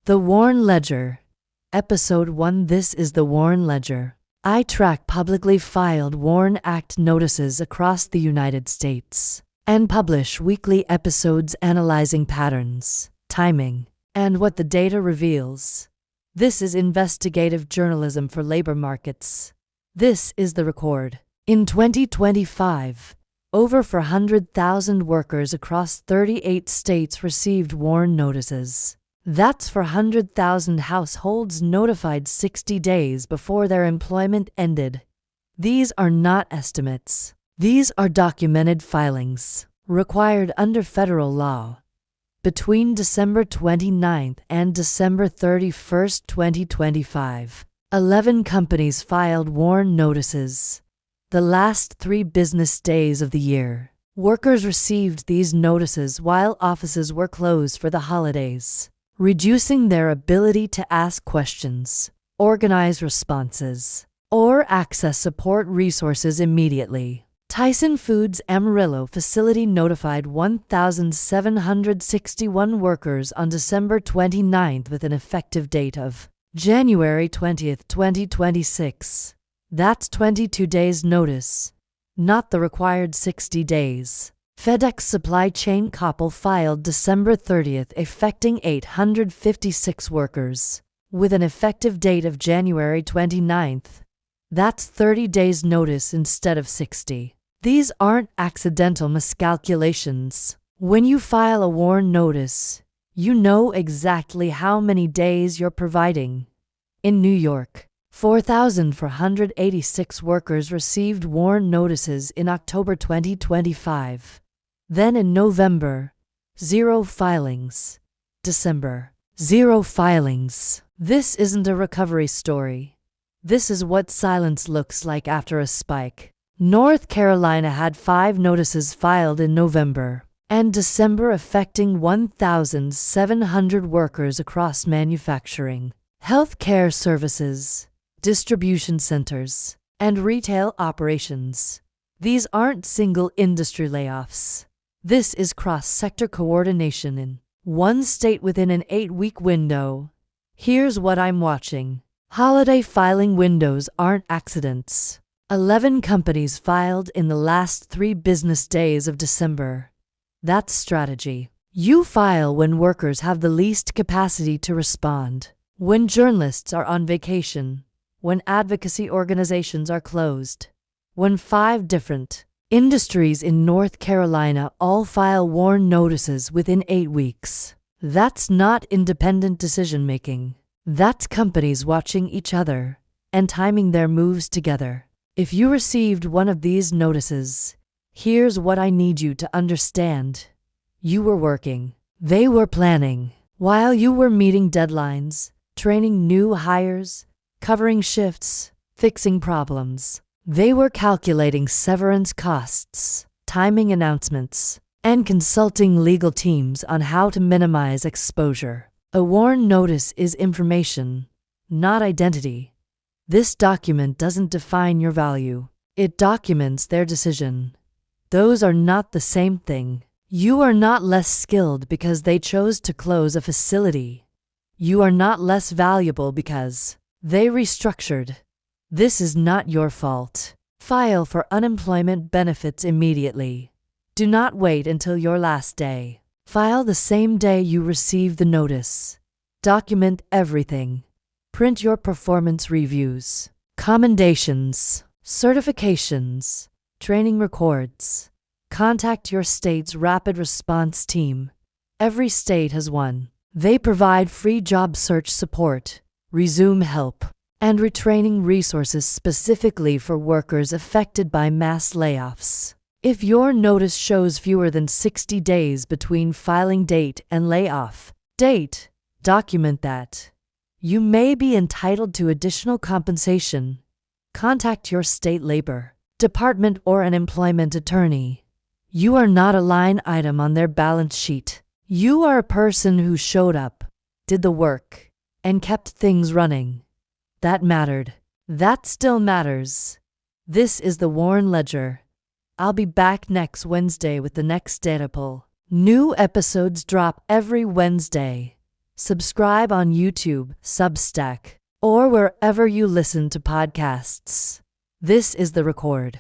The Warren Ledger. Episode 1. This is the Warren Ledger. I track publicly filed Warren Act notices across the United States and publish weekly episodes analyzing patterns, timing, and what the data reveals. This is investigative journalism for labor markets. This is the record. In 2025, over 400,000 workers across 38 states received Warren notices. That's 400,000 households notified 60 days before their employment ended. These are not estimates. These are documented filings, required under federal law. Between December 29th and December 31st, 2025, 11 companies filed Warren notices. The last 3 business days of the year, workers received these notices while offices were closed for the holidays, reducing their ability to ask questions, organize responses, or access support resources immediately. Tyson Foods Amarillo facility notified 1,761 workers on December 29th with an effective date of January 20th, 2026. That's 22 days notice, not the required 60 days. FedEx Supply Chain Coppell filed December 30th, affecting 856 workers, with an effective date of January 29th. That's 30 days notice instead of 60. These aren't accidental miscalculations. When you file a Warren notice, you know exactly how many days you're providing. In New York, 4,486 workers received Warren notices in October 2025. Then in November, 0 filings. December, 0 filings. This isn't a recovery story. This is what silence looks like after a spike. North Carolina had 5 notices filed in November and December affecting 1,700 workers across manufacturing, healthcare services, distribution centers, and retail operations. These aren't single industry layoffs. This is cross-sector coordination in one state within an 8-week window. Here's what I'm watching. Holiday filing windows aren't accidents. 11 companies filed in the last 3 business days of December. That's strategy. You file when workers have the least capacity to respond, when journalists are on vacation, when advocacy organizations are closed, when 5 different industries in North Carolina all file Warren notices within 8 weeks. That's not independent decision-making. That's companies watching each other and timing their moves together. If you received one of these notices, here's what I need you to understand. You were working. They were planning. While you were meeting deadlines, training new hires, covering shifts, fixing problems, they were calculating severance costs, timing announcements, and consulting legal teams on how to minimize exposure. A Warren notice is information, not identity. This document doesn't define your value. It documents their decision. Those are not the same thing. You are not less skilled because they chose to close a facility. You are not less valuable because they restructured. This is not your fault. File for unemployment benefits immediately. Do not wait until your last day. File the same day you receive the notice. Document everything. Print your performance reviews, commendations, certifications, training records. Contact your state's rapid response team. Every state has one. They provide free job search support, resume help, and retraining resources specifically for workers affected by mass layoffs. If your notice shows fewer than 60 days between filing date and layoff date, document that. You may be entitled to additional compensation. Contact your state labor department or an employment attorney. You are not a line item on their balance sheet. You are a person who showed up, did the work, and kept things running. That mattered. That still matters. This is the Warren Ledger. I'll be back next Wednesday with the next data pull. New episodes drop every Wednesday. Subscribe on YouTube, Substack, or wherever you listen to podcasts. This is The Record.